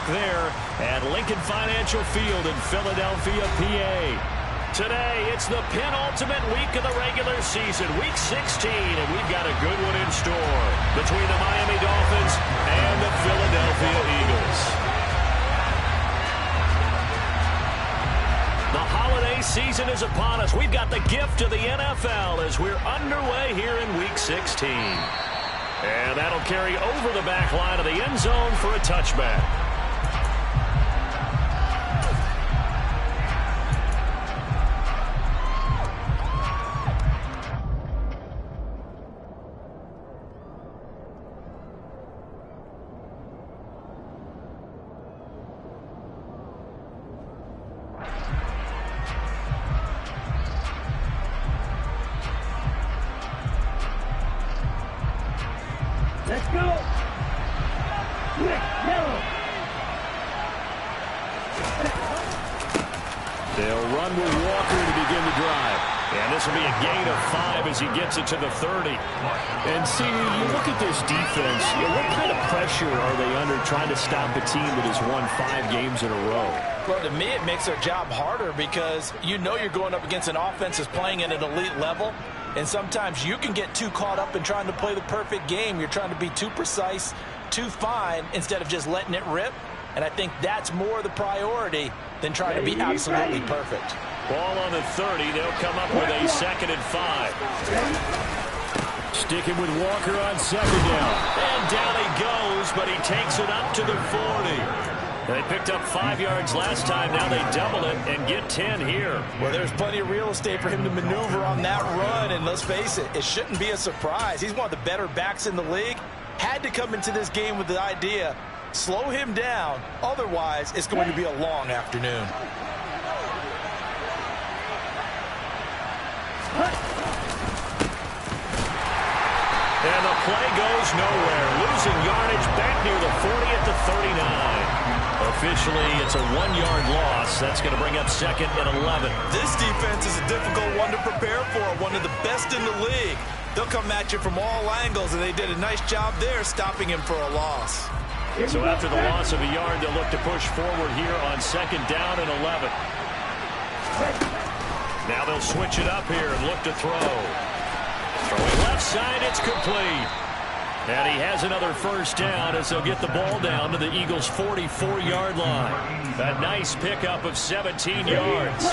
there at Lincoln Financial Field in Philadelphia, PA. Today, it's the penultimate week of the regular season, Week 16, and we've got a good one in store between the Miami Dolphins and the Philadelphia Eagles. The holiday season is upon us. We've got the gift of the NFL as we're underway here in Week 16. And that'll carry over the back line of the end zone for a touchback. Let's go! They'll run with Walker to begin the drive. And this will be a gain of 5 as he gets it to the 30. And, see, you look at this defense, what kind of pressure are they under trying to stop a team that has won 5 games in a row? Well, to me, it makes their job harder because you know you're going up against an offense that's playing at an elite level. And sometimes you can get too caught up in trying to play the perfect game. You're trying to be too precise, too fine, instead of just letting it rip. And I think that's more the priority than trying to be absolutely perfect. Ball on the 30. They'll come up with a 2nd and 5. Sticking with Walker on 2nd down. And down he goes, but he takes it up to the 40. They picked up 5 yards last time. Now they double it and get 10 here. Well, there's plenty of real estate for him to maneuver on that run. And let's face it, it shouldn't be a surprise. He's one of the better backs in the league. Had to come into this game with the idea, slow him down. Otherwise, it's going to be a long afternoon. And the play goes nowhere. Losing yardage back near the 40 at the 39. Officially, it's a 1-yard loss. That's going to bring up 2nd and 11. This defense is a difficult one to prepare for, one of the best in the league. They'll come at you from all angles, and they did a nice job there stopping him for a loss. So after the loss of a yard, they'll look to push forward here on 2nd down and 11. Now they'll switch it up here and look to throw. Throwing left side, it's complete. And he has another 1st down as they'll get the ball down to the Eagles' 44-yard line. A nice pickup of 17 yards.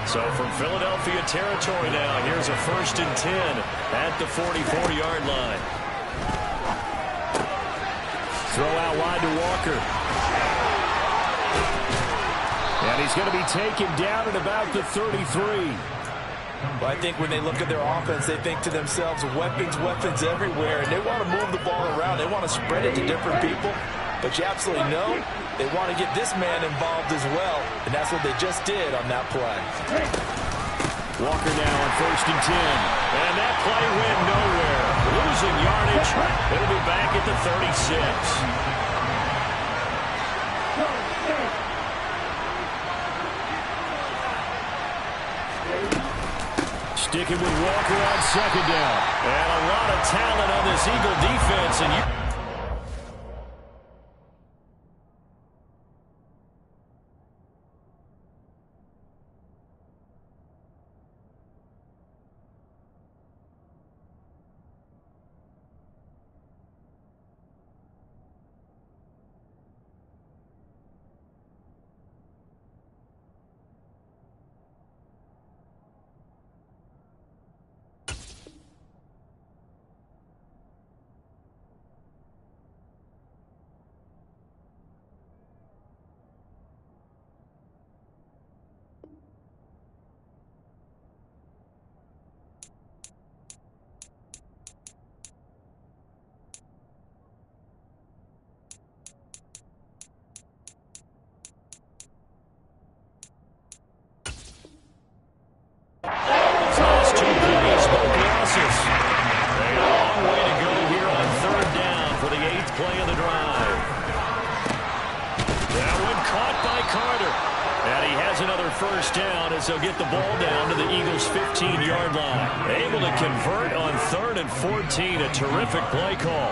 So from Philadelphia territory now, here's a 1st and 10 at the 44-yard line. Throw out wide to Walker. And he's going to be taken down at about the 33. Well, I think when they look at their offense, they think to themselves, weapons, weapons everywhere, and they want to move the ball around. They want to spread it to different people, but you absolutely know they want to get this man involved as well, and that's what they just did on that play. Walker now on 1st and 10, and that play went nowhere. Losing yardage, it'll be back at the 36. Sticking with Walker on 2nd down. And a lot of talent on this Eagle defense. And first down as they'll get the ball down to the Eagles' 15-yard line. Able to convert on 3rd and 14. A terrific play call.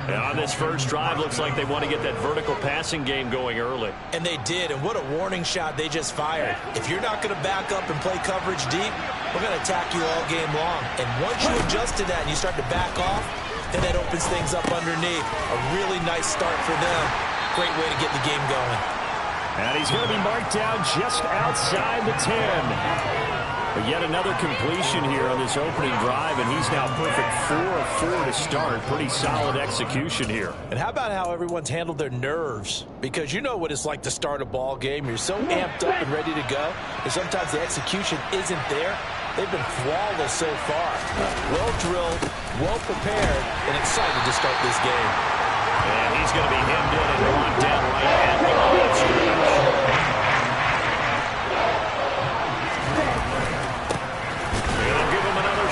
And on this first drive, looks like they want to get that vertical passing game going early. And they did, and what a warning shot they just fired. If you're not going to back up and play coverage deep, we're going to attack you all game long. And once you adjust to that and you start to back off, then that opens things up underneath. A really nice start for them. Great way to get the game going. And he's going to be marked down just outside the 10. But yet another completion here on this opening drive, and he's now perfect 4 of 4 to start. Pretty solid execution here. And how about how everyone's handled their nerves? Because you know what it's like to start a ball game. You're so amped up and ready to go, and sometimes the execution isn't there. They've been flawless so far. Well drilled, well prepared, and excited to start this game. And he's going to be hemmed in and locked down right at the line of scrimmage.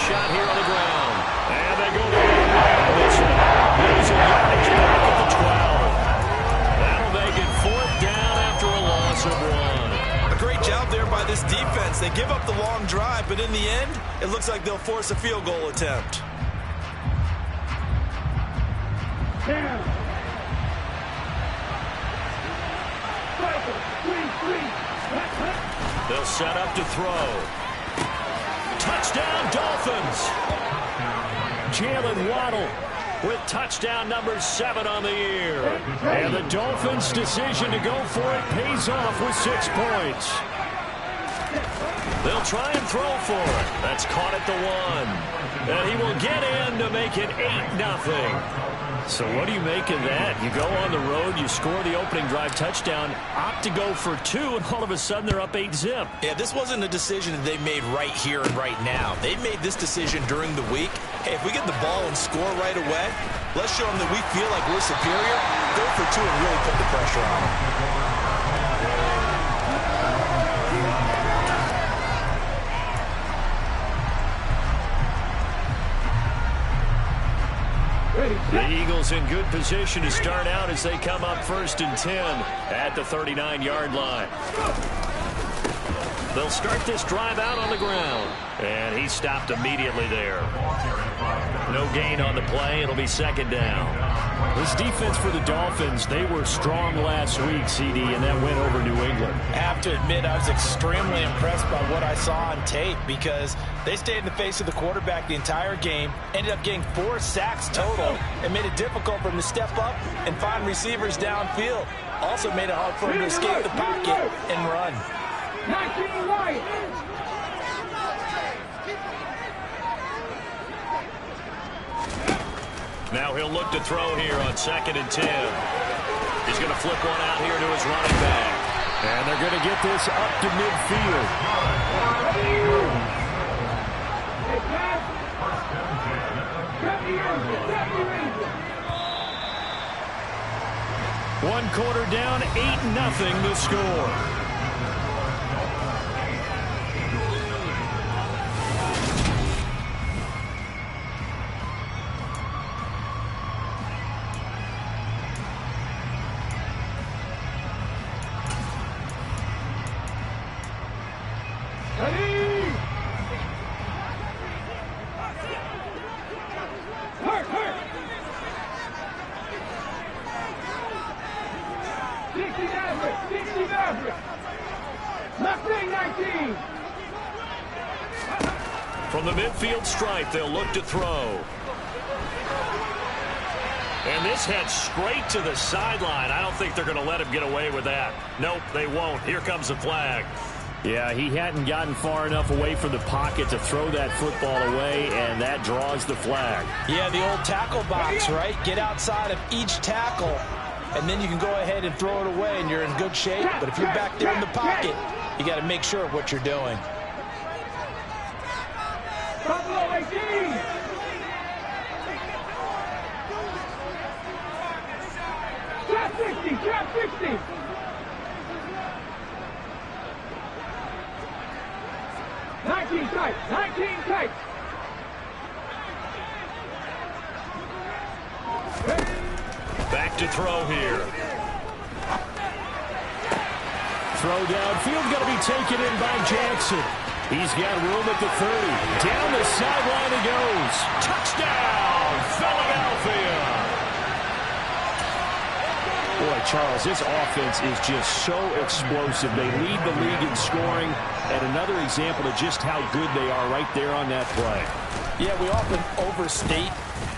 Shot here on the ground. And they go the other way on this one. Losing yardage back at the 12. That'll make it 4th down after a loss of 1. A great job there by this defense. They give up the long drive, but in the end, it looks like they'll force a field goal attempt. They'll set up to throw. Touchdown, Dolphins. Jalen Waddle with touchdown number 7 on the year. And the Dolphins' decision to go for it pays off with 6 points. They'll try and throw for it. That's caught at the 1. And he will get in to make it 8-0. So what do you make of that? You go on the road, you score the opening drive touchdown, opt to go for 2, and all of a sudden they're up 8-zip. Yeah, this wasn't a decision that they made right here and right now. They made this decision during the week. Hey, if we get the ball and score right away, let's show them that we feel like we're superior. Go for 2 and really put the pressure on them. The Eagles in good position to start out as they come up 1st and 10 at the 39-yard line. They'll start this drive out on the ground. And he stopped immediately there. No gain on the play. It'll be 2nd down. This defense for the Dolphins, they were strong last week, CD, and that went over New England. I have to admit, I was extremely impressed by what I saw on tape because they stayed in the face of the quarterback the entire game, ended up getting 4 sacks total, and made it difficult for him to step up and find receivers downfield. Also made it hard for him to escape the pocket and run. 19 right. Now he'll look to throw here on 2nd and 10. He's going to flip one out here to his running back. And they're going to get this up to midfield. One quarter down, 8-0 the score. From the midfield stripe, they'll look to throw. And this heads straight to the sideline. I don't think they're going to let him get away with that. Nope, they won't. Here comes the flag. Yeah, he hadn't gotten far enough away from the pocket to throw that football away, and that draws the flag. Yeah, the old tackle box, right? Get outside of each tackle, and then you can go ahead and throw it away, and you're in good shape. But if you're back there in the pocket, you got to make sure of what you're doing. Buffalo 18. Trap 60, trap 60. Tight, 19 tight. Back to throw here. Throw downfield going to be taken in by Jackson. He's got room at the 30. Down the sideline he goes. Touchdown, Philadelphia. Charles, this offense is just so explosive. They lead the league in scoring, and another example of just how good they are right there on that play. Yeah, we often overstate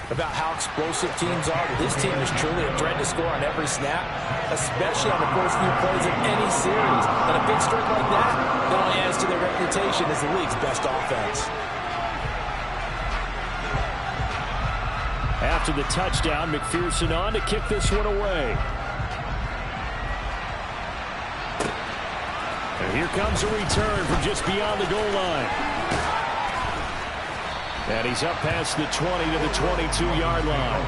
about how explosive teams are, but this team is truly a threat to score on every snap, especially on the first few plays of any series. And a big streak like that only adds to their reputation as the league's best offense. After the touchdown, McPherson on to kick this one away. And here comes a return from just beyond the goal line. And he's up past the 20 to the 22-yard line.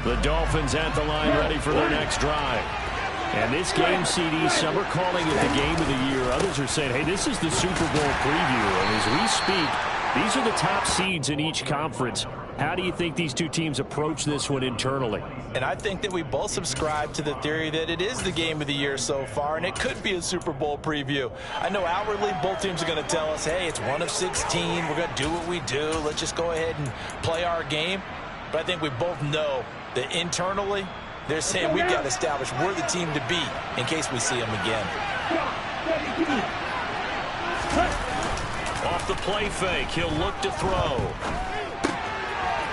The Dolphins at the line, ready for their next drive. And this game, CD, some are calling it the game of the year. Others are saying, hey, this is the Super Bowl preview. And as we speak, these are the top seeds in each conference. How do you think these two teams approach this one internally? And I think that we both subscribe to the theory that it is the game of the year so far, and it could be a Super Bowl preview. I know outwardly both teams are going to tell us, hey, it's 1 of 16. We're going to do what we do. Let's just go ahead and play our game. But I think we both know that internally, they're saying we've got to establish we're the team to beat in case we see them again. Off the play fake, he'll look to throw.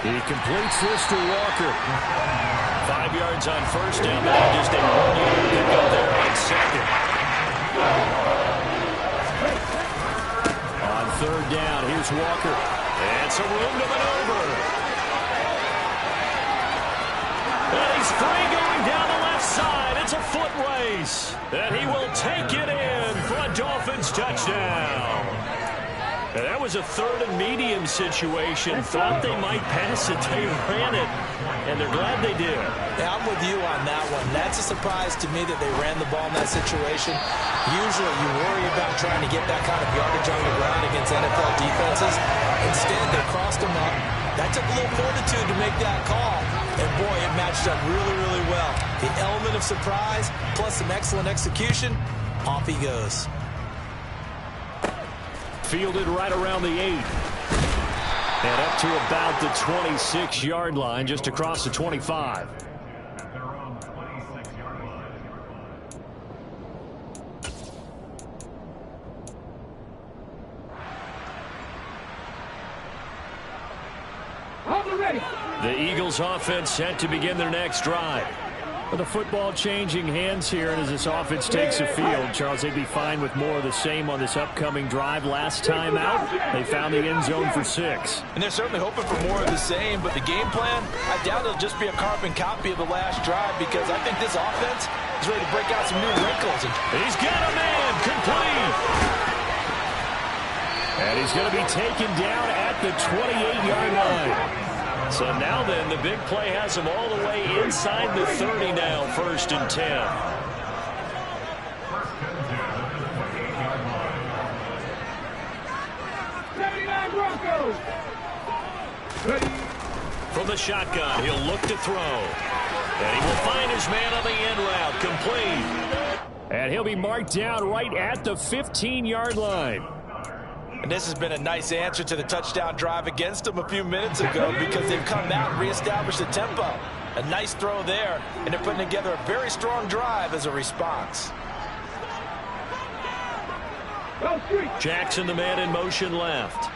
He completes this to Walker. 5 yards on first down, but just a 1-yard pickup there on second. On third down, here's Walker. And some room to maneuver. And he's free going down the left side. It's a foot race. And he will take it in for a Dolphins touchdown. And that was a third and medium situation. Thought they might pass it. They ran it, and they're glad they did. Yeah, I'm with you on that one. That's a surprise to me that they ran the ball in that situation. Usually you worry about trying to get that kind of yardage on the ground against NFL defenses. Instead, they crossed them up. That took a little fortitude to make that call. And, boy, it matched up really, really well. The element of surprise plus some excellent execution, off he goes. Fielded right around the 8. And up to about the 26-yard line, just across the 25. The Eagles offense set to begin their next drive. With the football changing hands here, and as this offense takes the field, Charles, they'd be fine with more of the same on this upcoming drive. Last time out, they found the end zone for 6. And they're certainly hoping for more of the same, but the game plan, I doubt it'll just be a carbon copy of the last drive, because I think this offense is ready to break out some new wrinkles. And he's got a man, complete. And he's going to be taken down at the 28-yard line. So now then, the big play has him all the way inside the 30 now, 1st and 10. From the shotgun, he'll look to throw. And he will find his man on the end route, complete. And he'll be marked down right at the 15-yard line. And this has been a nice answer to the touchdown drive against them a few minutes ago, because they've come out and reestablished the tempo. A nice throw there, and they're putting together a very strong drive as a response. Jackson, the man in motion left.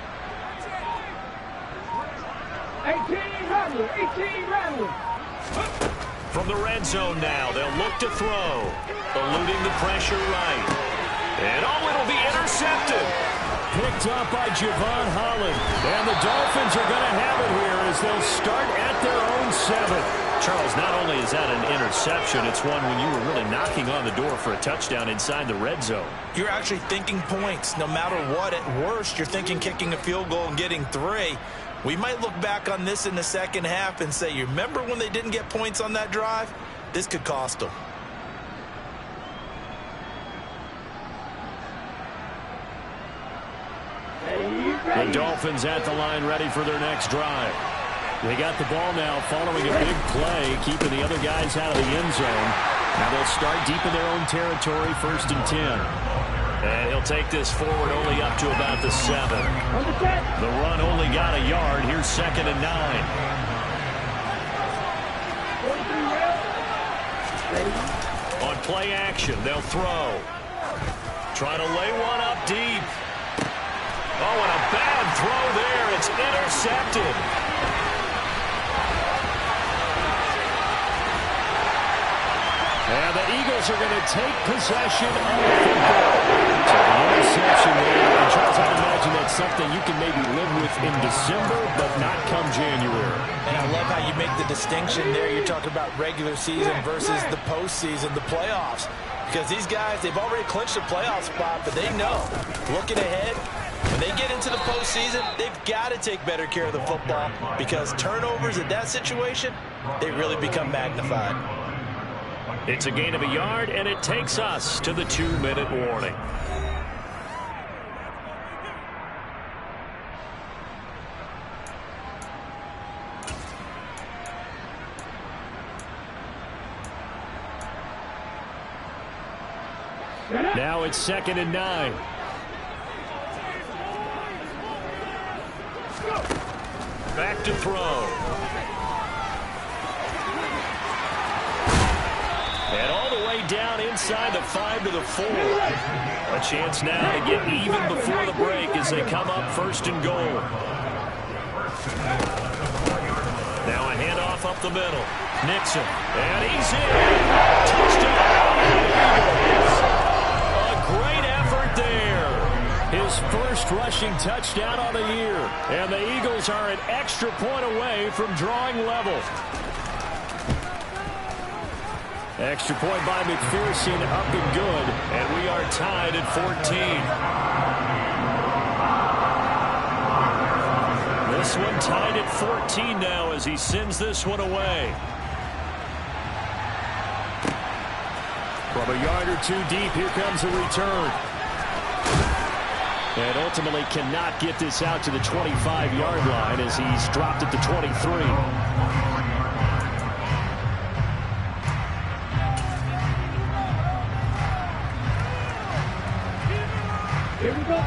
18 Rattler. From the red zone now, they'll look to throw. Eluding the pressure right. And it'll be intercepted. Picked up by Javon Holland. And the Dolphins are going to have it here as they'll start at their own 7. Charles, not only is that an interception, it's one when you were really knocking on the door for a touchdown inside the red zone. You're actually thinking points. No matter what, at worst, you're thinking kicking a field goal and getting 3. We might look back on this in the second half and say, you remember when they didn't get points on that drive? This could cost them. The Dolphins at the line, ready for their next drive. They got the ball now following a big play, keeping the other guys out of the end zone. Now they'll start deep in their own territory, 1st and 10. And he'll take this forward only up to about the 7. The run only got a yard. Here's 2nd and 9. On play action, they'll throw. Trying to lay one up deep. Oh, and a bad throw there. It's intercepted. And the Eagles are going to take possession of the football. So the interception there. And Charles, I imagine that's something you can maybe live with in December, but not come January. And I love how you make the distinction there. You're talking about regular season versus the postseason, the playoffs. Because these guys, they've already clinched a playoff spot, but they know, looking ahead, when they get into the postseason, they've got to take better care of the football because turnovers in that situation, they really become magnified. It's a gain of a yard, and it takes us to the 2-minute warning. Now it's 2nd and 9. Back to throw. And all the way down inside the 5 to the 4. A chance now to get even before the break as they come up 1st and goal. Now a handoff up the middle. Nixon. And he's in. Touchdown. Great effort there. His first rushing touchdown on the year. And the Eagles are an extra point away from drawing level. Extra point by McPherson, up and good. And we are tied at 14. This one tied at 14 now as he sends this one away. From a yard or two deep, here comes a return. And ultimately cannot get this out to the 25-yard line as he's dropped at the 23.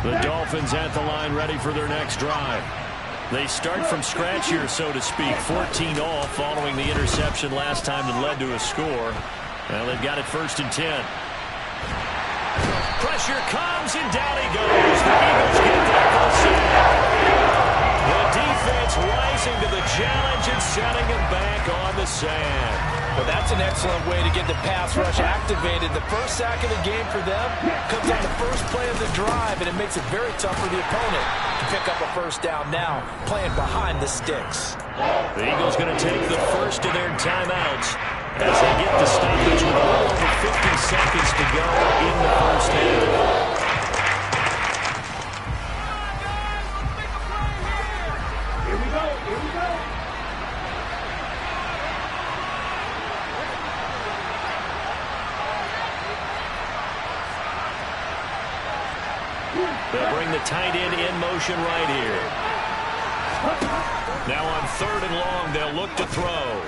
The Dolphins at the line ready for their next drive. They start from scratch here, so to speak. 14 all following the interception last time that led to a score. Well, they've got it 1st and 10. Pressure comes, and down he goes. The Eagles get that first down. The defense rising to the challenge and setting him back on the sand. Well, that's an excellent way to get the pass rush activated. The first sack of the game for them comes on the first play of the drive, and it makes it very tough for the opponent to pick up a first down now, playing behind the sticks. The Eagles going to take the first of their timeouts as they get the stoppage with a little over 50 seconds to go in the first half. Here we go. Here we go. They'll bring the tight end in motion right here. Now on 3rd and long, they'll look to throw.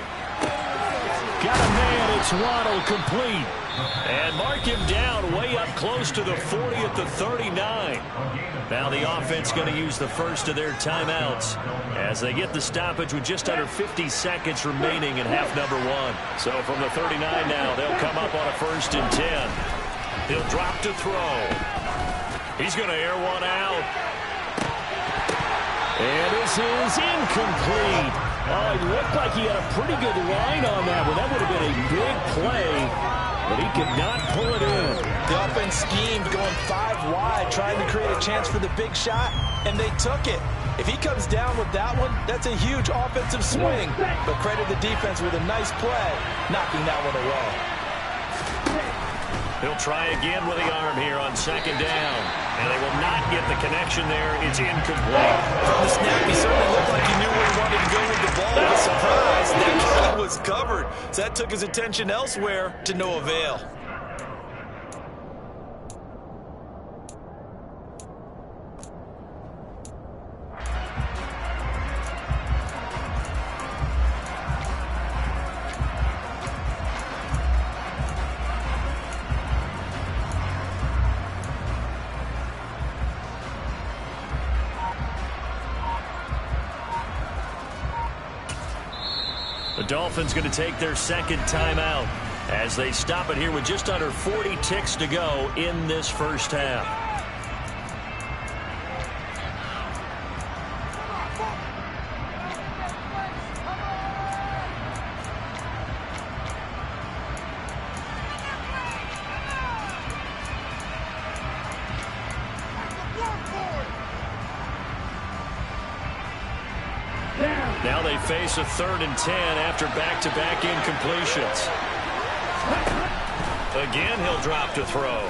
Got a man, it's Waddle, complete. And mark him down way up close to the 40 at the 39. Now the offense going to use the first of their timeouts as they get the stoppage with just under 50 seconds remaining in half number 1. So from the 39 now, they'll come up on a 1st and 10. He'll drop to throw. He's going to air one out. And this is incomplete. Oh, it looked like he had a pretty good line on that one. That would have been a big play, but he could not pull it in. The offense schemed going 5 wide, trying to create a chance for the big shot, and they took it. If he comes down with that one, that's a huge offensive swing. But credit the defense with a nice play, knocking that one away. He'll try again with the arm here on 2nd down. And they will not get the connection there. It's incomplete. From the snap, he certainly looked like he knew where he wanted to go with the ball. But surprise, that guy was covered. So that took his attention elsewhere to no avail. The Dolphins going to take their second timeout as they stop it here with just under 40 ticks to go in this first half. Now they face a 3rd and 10 after back-to-back incompletions. Again, he'll drop to throw.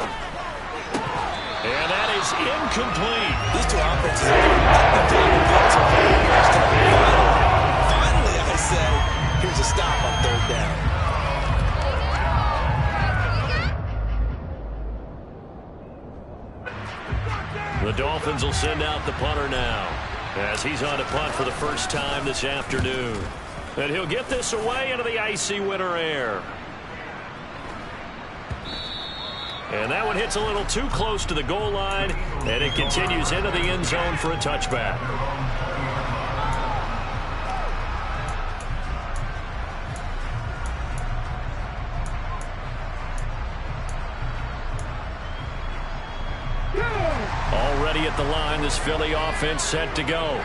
And that is incomplete. These two offenses are doing finally, I say, here's a stop on 3rd down. The Dolphins will send out the punter now, as he's on to punt for the first time this afternoon. And he'll get this away into the icy winter air. And that one hits a little too close to the goal line, and it continues into the end zone for a touchback. Already at the line, this Philly offense set to go.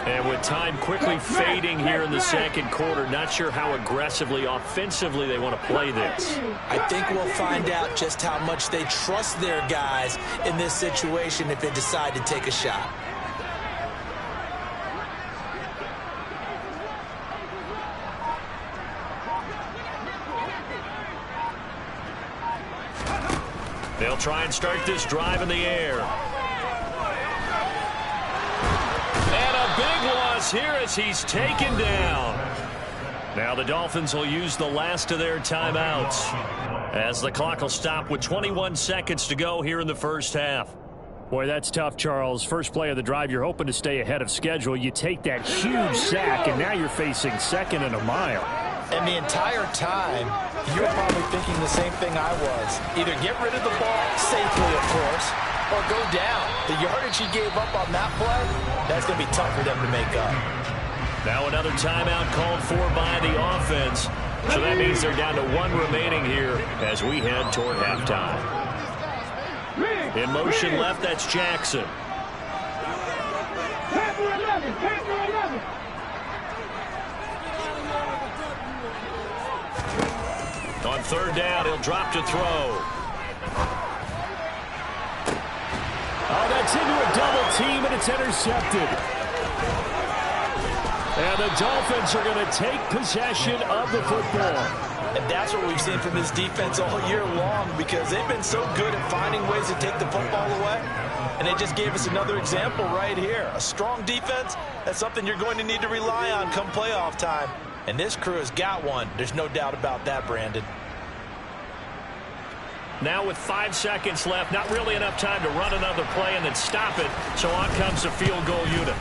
And with time quickly fading here in the second quarter, not sure how aggressively, offensively they want to play this. I think we'll find out just how much they trust their guys in this situation if they decide to take a shot. They'll try and start this drive in the air. Big loss here as he's taken down. Now the Dolphins will use the last of their timeouts as the clock will stop with 21 seconds to go here in the first half. Boy, that's tough, Charles. First play of the drive, you're hoping to stay ahead of schedule. You take that huge sack, and now you're facing 2nd and a mile. And the entire time, you're probably thinking the same thing I was. Either get rid of the ball safely, of course, or go down. The yardage he gave up on that play, that's going to be tough for them to make up. Now another timeout called for by the offense. So that means they're down to 1 remaining here as we head toward halftime. In motion left, that's Jackson. On 3rd down, he'll drop to throw. Oh, that's into a double team, and it's intercepted. And the Dolphins are going to take possession of the football. And that's what we've seen from this defense all year long, because they've been so good at finding ways to take the football away. And they just gave us another example right here. A strong defense, that's something you're going to need to rely on come playoff time. And this crew has got one. There's no doubt about that, Brandon. Now with 5 seconds left, not really enough time to run another play and then stop it. So on comes the field goal unit.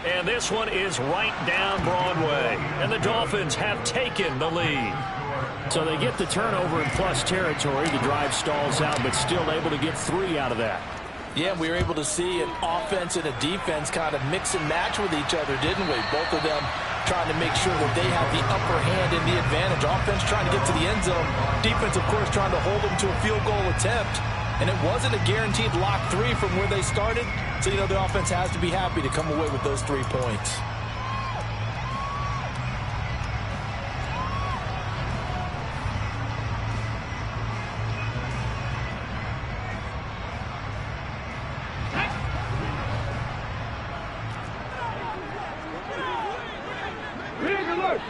And this one is right down Broadway. And the Dolphins have taken the lead. So they get the turnover in plus territory. The drive stalls out, but still able to get 3 out of that. Yeah, we were able to see an offense and a defense kind of mix and match with each other, didn't we? Both of them trying to make sure that they have the upper hand and the advantage. Offense trying to get to the end zone. Defense, of course, trying to hold them to a field goal attempt. And it wasn't a guaranteed lock 3 from where they started. So, you know, the offense has to be happy to come away with those 3 points.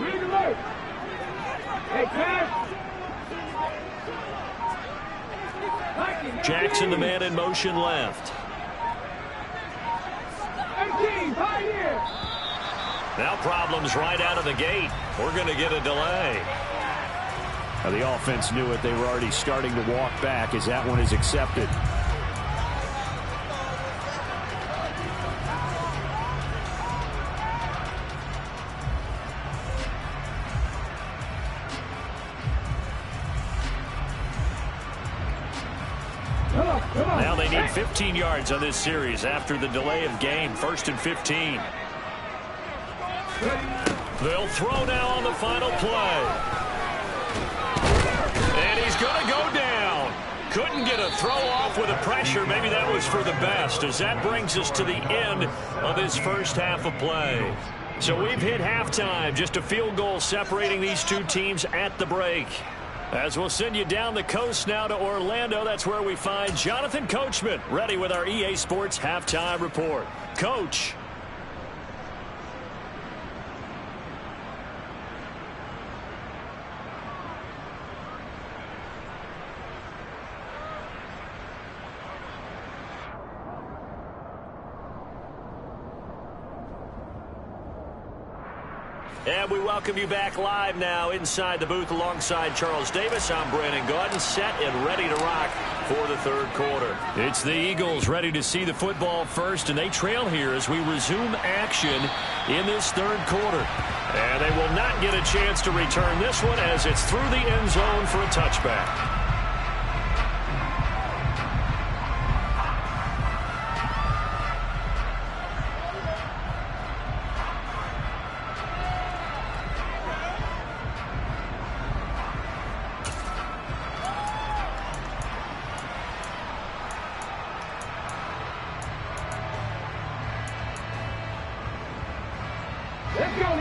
Rig alert! Hey, pass! Jackson, the man in motion left. 18, Pioneer! Now problems right out of the gate. We're going to get a delay. Now the offense knew it. They were already starting to walk back as that one is accepted. Now they need 15 yards on this series after the delay of game. 1st and 15. They'll throw now on the final play. And he's going to go down. Couldn't get a throw off with the pressure. Maybe that was for the best, as that brings us to the end of this first half of play. So we've hit halftime. Just a field goal separating these two teams at the break. As we'll send you down the coast now to Orlando, that's where we find Jonathan Coachman, ready with our EA Sports Halftime Report. Coach. And we welcome you back live now inside the booth alongside Charles Davis. I'm Brandon Gaudin, set and ready to rock for the third quarter. It's the Eagles ready to see the football first, and they trail here as we resume action in this third quarter. And they will not get a chance to return this one as it's through the end zone for a touchback.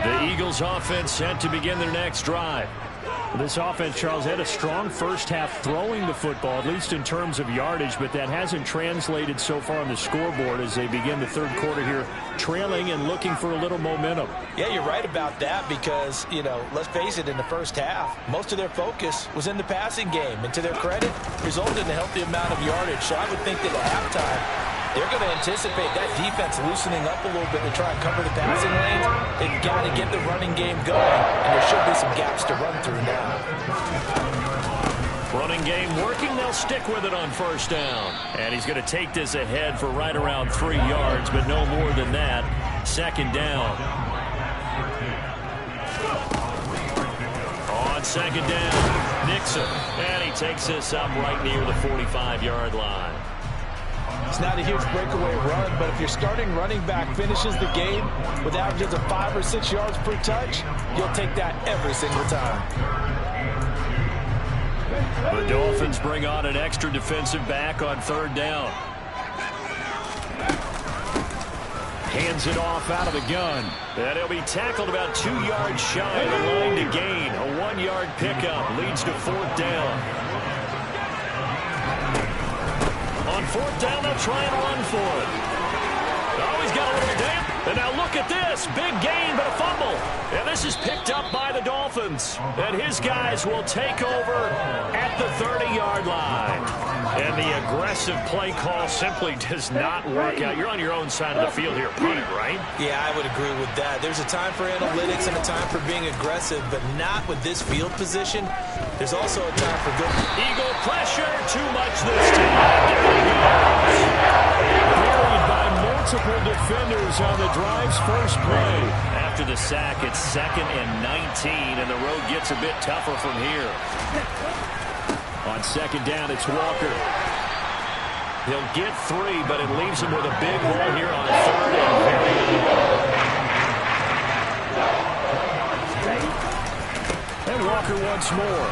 The Eagles offense set to begin their next drive. This offense, Charles, had a strong first half throwing the football, at least in terms of yardage, but that hasn't translated so far on the scoreboard as they begin the third quarter here, trailing and looking for a little momentum. Yeah, you're right about that because, let's face it, in the first half, most of their focus was in the passing game. And to their credit, resulted in a healthy amount of yardage. So I would think that at halftime, they're going to anticipate that defense loosening up a little bit to try and cover the passing lanes. They've got to get the running game going, and there should be some gaps to run through now. Running game working. They'll stick with it on first down. And he's going to take this ahead for right around 3 yards, but no more than that. Second down. On second down, Nixon. And he takes this up right near the 45-yard line. It's not a huge breakaway run, but if your starting running back finishes the game with averages of 5 or 6 yards per touch, you'll take that every single time. The Dolphins bring on an extra defensive back on third down. Hands it off out of the gun. And he'll be tackled about 2 yards shy of the line to gain. A 1-yard pickup leads to fourth down. On fourth down, they'll try and run for it. Oh, he's got a little damp. And now look at this. Big gain, but a fumble. And this is picked up by the Dolphins. And his guys will take over at the 30-yard line. And the aggressive play call simply does not work out. You're on your own side of the field here. Punt it, right? Yeah, I would agree with that. There's a time for analytics and a time for being aggressive, but not with this field position. There's also a time for good. Eagle pressure. Too much this time. Buried by multiple defenders on the drive's first play. After the sack, it's 2nd and 19, and the road gets a bit tougher from here. On second down, it's Walker. He'll get 3, but it leaves him with a big hole here on third and very long. And Walker once more.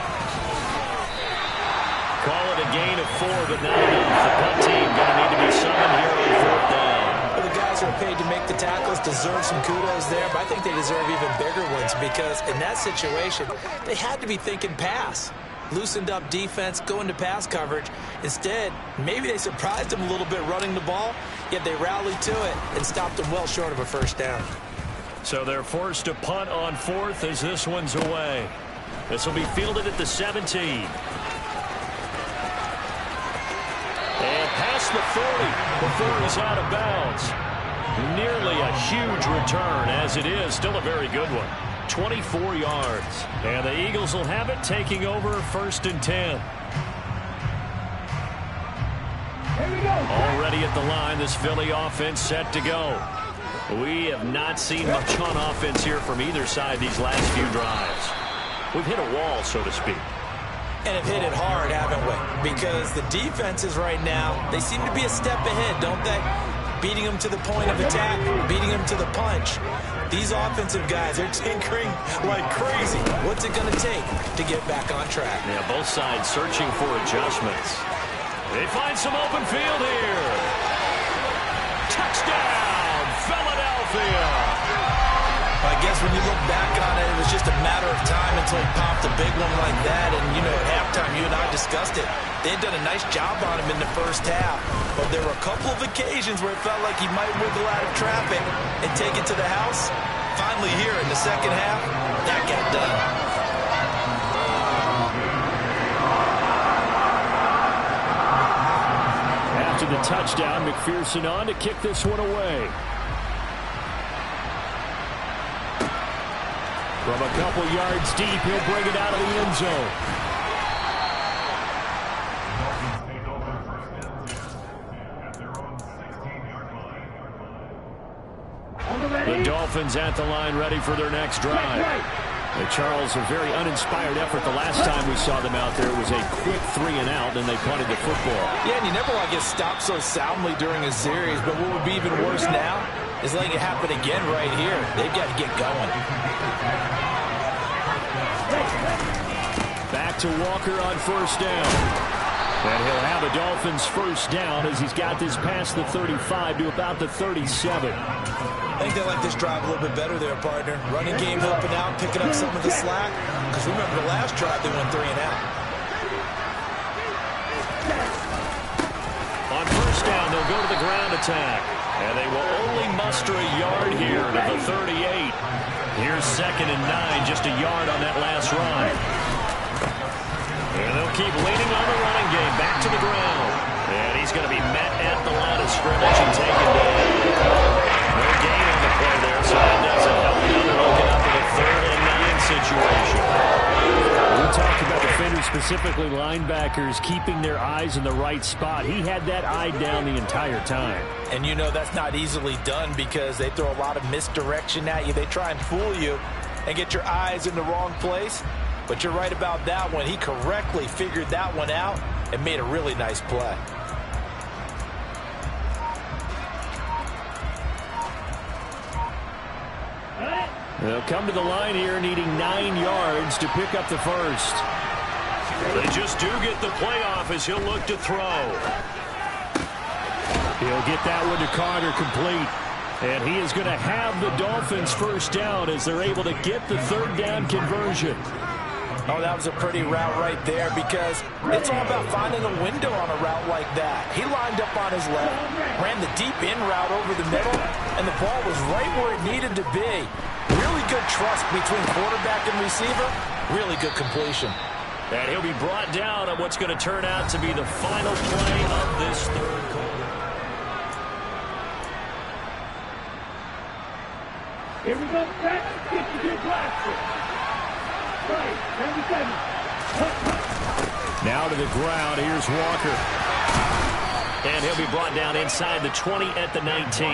Call it a gain of 4, but not enough. The punt team going to need to be summoned here on fourth down. Well, the guys who are paid to make the tackles deserve some kudos there, but I think they deserve even bigger ones because in that situation, they had to be thinking pass. Loosened up defense, going to pass coverage. Instead, maybe they surprised them a little bit running the ball, yet they rallied to it and stopped them well short of a first down. So they're forced to punt on fourth as this one's away. This will be fielded at the 17. And past the 40 before he's out of bounds. Nearly a huge return as it is. Still a very good one. 24 yards. And the Eagles will have it, taking over 1st and 10. Already at the line, this Philly offense set to go. We have not seen much on offense here from either side these last few drives. We've hit a wall, so to speak. And have hit it hard, haven't we? Because the defenses right now, they seem to be a step ahead, don't they? Beating them to the point of attack, beating them to the punch. These offensive guys, they're tinkering like crazy. What's it going to take to get back on track? Yeah, both sides searching for adjustments. They find some open field here. Touchdown, Philadelphia. I guess when you look back on it, it was just a matter of time until he popped a big one like that. And, you know, at halftime, you and I discussed it. They had done a nice job on him in the first half. But there were a couple of occasions where it felt like he might wiggle out of traffic and take it to the house. Finally here in the second half, that got done. After the touchdown, McPherson on to kick this one away. From a couple yards deep, he'll bring it out of the end zone. The Dolphins at the line, ready for their next drive. Charles, a very uninspired effort the last time we saw them out there. It was a quick 3-and-out, and they punted the football. Yeah, and you never want to get stopped so soundly during a series, but what would be even worse now is letting it happen again right here. They've got to get going. Back to Walker on first down. And he'll have a Dolphins first down as he's got this past the 35 to about the 37. I think they like this drive a little bit better there, partner. Running game helping out, picking up some of the slack. Because remember the last drive, they went 3-and-out. On first down, they'll go to the ground attack. And they will only muster a yard here to the 38. Here's 2nd and 9, just a yard on that last run. And they'll keep leaning on the running game. Back to the ground. And he's going to be met at the line of scrimmage and taken down. No gain on the play there, so that doesn't help. Now they're looking up at a 3rd and 9 situation. We talked about defenders, specifically linebackers, keeping their eyes in the right spot. He had that eye down the entire time. And you know that's not easily done because they throw a lot of misdirection at you. They try and fool you and get your eyes in the wrong place. But you're right about that one. He correctly figured that one out and made a really nice play. They'll come to the line here needing 9 yards to pick up the first. They just do get the playoff as he'll look to throw. He'll get that one to Carter complete. And he is going to have the Dolphins first down as they're able to get the 3rd down conversion. Oh, that was a pretty route right there because it's all about finding a window on a route like that. He lined up on his left, ran the deep in route over the middle, and the ball was right where it needed to be. Really good trust between quarterback and receiver. Really good completion. And he'll be brought down on what's going to turn out to be the final play of this 3rd quarter. Here we go, set, get to your blaster. Right, 10 seconds. Now to the ground, here's Walker. And he'll be brought down inside the 20 at the 19.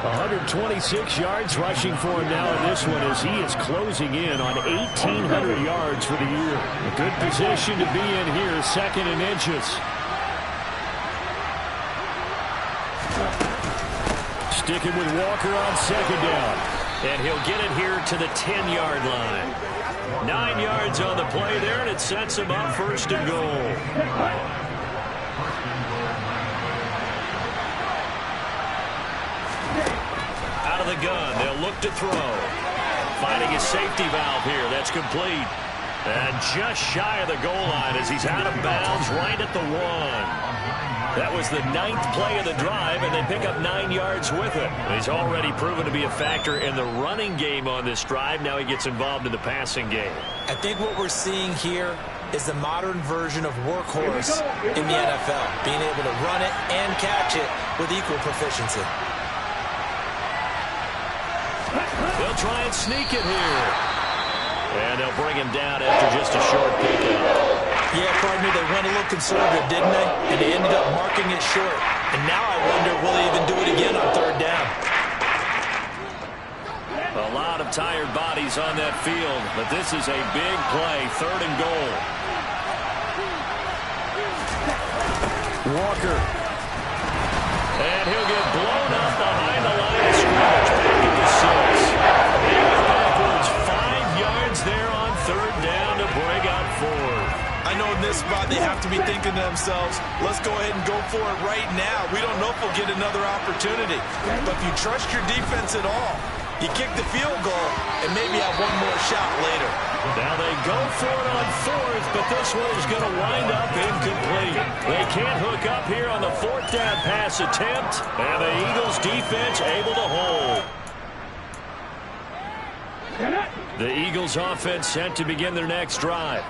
126 yards rushing for him now in this one as he is closing in on 1,800 yards for the year. A good position to be in here, 2nd and inches. Sticking with Walker on 2nd down. And he'll get it here to the 10-yard line. 9 yards on the play there, and it sets him up 1st and goal. Out of the gun, they'll look to throw. Finding a safety valve here, that's complete. And just shy of the goal line as he's out of bounds right at the 1. That was the 9th play of the drive, and they pick up 9 yards with it. He's already proven to be a factor in the running game on this drive. Now he gets involved in the passing game. I think what we're seeing here is the modern version of workhorse in the NFL, being able to run it and catch it with equal proficiency. They'll try and sneak it here. And they'll bring him down after just a short pickup. Yeah, partner, they went a little conservative, didn't they? And they ended up marking it short. And now I wonder, will they even do it again on 3rd down? A lot of tired bodies on that field, but this is a big play, 3rd and goal. Walker. And he'll get blown up behind the line of scrimmage back at the 6. be thinking to themselves, let's go ahead and go for it right now. We don't know if we'll get another opportunity. But if you trust your defense at all, you kick the field goal and maybe have one more shot later. Now they go for it on fourth, but this one is going to wind up incomplete. They can't hook up here on the fourth down pass attempt, and the Eagles defense able to hold. The Eagles offense set to begin their next drive.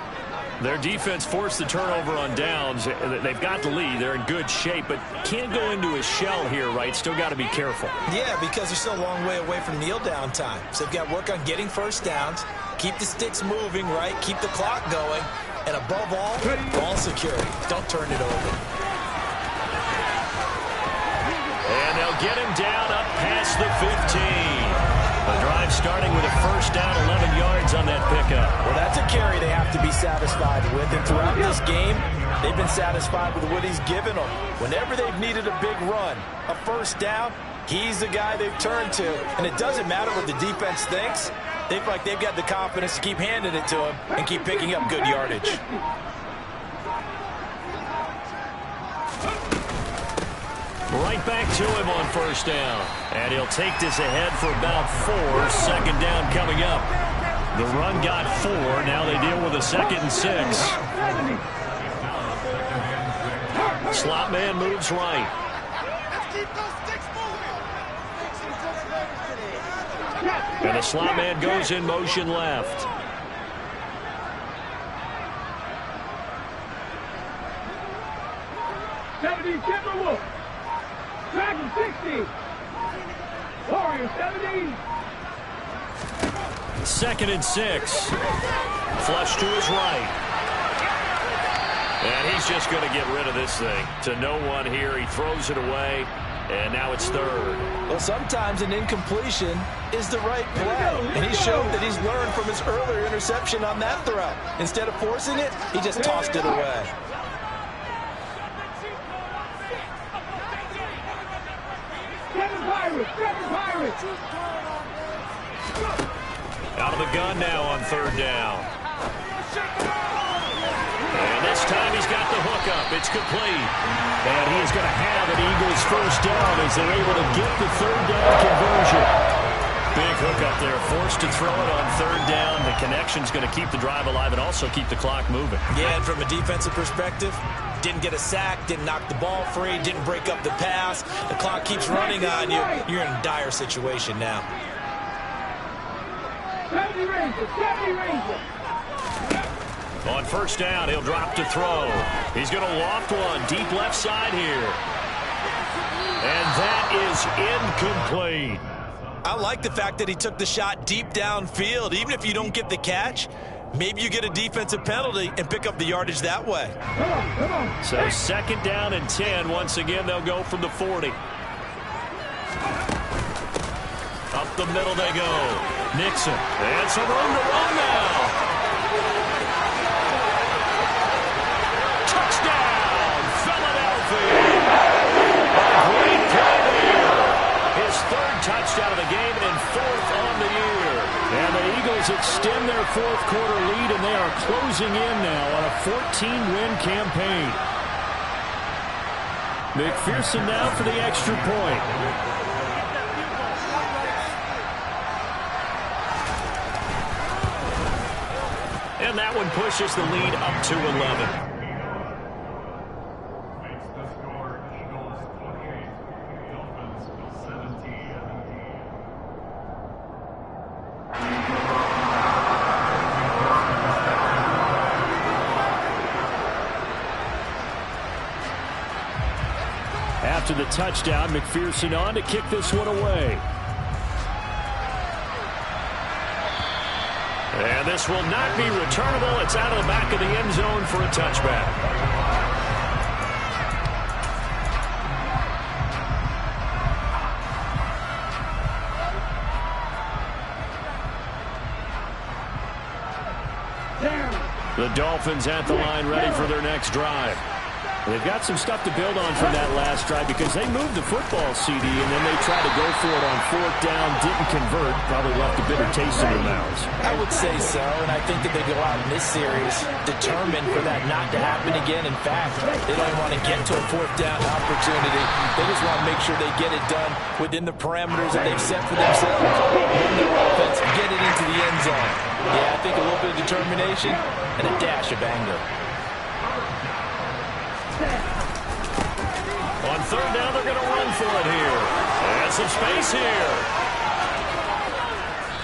Their defense forced the turnover on downs. They've got the lead. They're in good shape, but can't go into a shell here, right? Still got to be careful. Yeah, because they're still a long way away from kneel down time. So they've got to work on getting first downs, keep the sticks moving, right? Keep the clock going, and above all, ball security. Don't turn it over. And they'll get him down up past the 15. The drive starting with a first down, 11 yards on that pickup. Well, that's a carry they have to be satisfied with. And throughout this game, they've been satisfied with what he's given them. Whenever they've needed a big run, a first down, he's the guy they've turned to. And it doesn't matter what the defense thinks. They feel like they've got the confidence to keep handing it to him and keep picking up good yardage. Right back to him on first down. And he'll take this ahead for about 4. Second down coming up. The run got 4. Now they deal with a 2nd and 6. Slot man moves right. And the slot man goes in motion left. Dragon 60. Warrior 70. 2nd and 6. Flush to his right. And he's just going to get rid of this thing. To no one here. He throws it away. And now it's 3rd. Well, sometimes an incompletion is the right play. And he showed that he's learned from his earlier interception on that throw. Instead of forcing it, he just tossed it away. Out of the gun now on 3rd down. And this time he's got the hookup. It's complete. And he's going to have an Eagles first down as they're able to get the 3rd down conversion. Big hookup there. Forced to throw it on 3rd down. The connection's going to keep the drive alive and also keep the clock moving. Yeah, and from a defensive perspective, didn't get a sack, didn't knock the ball free, didn't break up the pass. The clock keeps running on you. You're in a dire situation now. 70 Ranger. On first down, he'll drop to throw. He's going to loft one deep left side here. And that is incomplete. I like the fact that he took the shot deep downfield. Even if you don't get the catch, maybe you get a defensive penalty and pick up the yardage that way. Come on. So 2nd down and 10. Once again, they'll go from the 40. Up the middle they go. Nixon. And some room to run now. Touchdown, Philadelphia. A great play there. His 3rd touchdown of the game and 4th on the year. And the Eagles extend their 4th quarter lead, and they are closing in now on a 14-win campaign. McPherson now for the extra point. And that one pushes the lead up to 11. After the touchdown, McPherson on to kick this one away. And this will not be returnable. It's out of the back of the end zone for a touchback. The Dolphins at the line ready for their next drive. They've got some stuff to build on from that last drive because they moved the football, CD, and then they tried to go for it on 4th down, didn't convert, probably left a bitter taste in their mouths. I would say so, and I think that they go out in this series determined for that not to happen again. In fact, they don't want to get to a 4th down opportunity. They just want to make sure they get it done within the parameters that they've set for themselves. Run their offense, get it into the end zone. Yeah, I think a little bit of determination and a dash of anger. On 3rd down, they're going to run for it here. And some space here.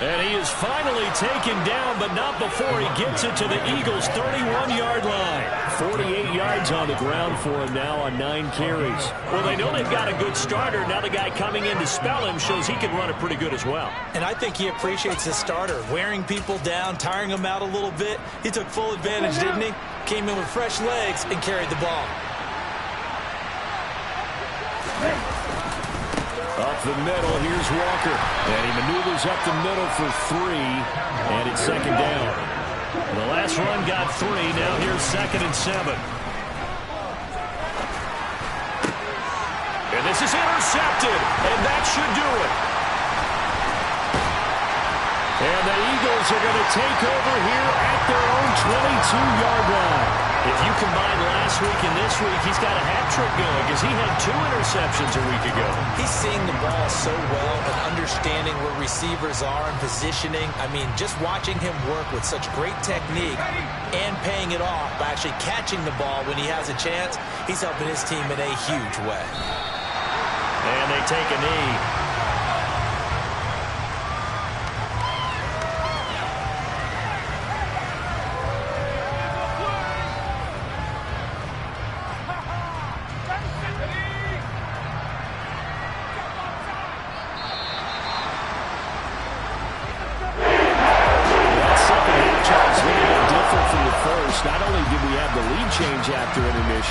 And he is finally taken down, but not before he gets it to the Eagles' 31-yard line. 48 yards on the ground for him now on 9 carries. Well, they know they've got a good starter. Now the guy coming in to spell him shows he can run it pretty good as well. And I think he appreciates his starter, wearing people down, tiring them out a little bit. He took full advantage, didn't he? Came in with fresh legs and carried the ball. Up the middle, here's Walker. And he maneuvers up the middle for 3. And it's 2nd down. The last run got 3. Now here's 2nd and 7. And this is intercepted. And that should do it. And the Eagles are going to take over here at their own 22-yard line. If you combine last week and this week, he's got a hat trick going because he had 2 interceptions a week ago. He's seeing the ball so well and understanding where receivers are and positioning. I mean, just watching him work with such great technique and paying it off by actually catching the ball when he has a chance, he's helping his team in a huge way. And they take a knee. Not only did we have the lead change after intermission,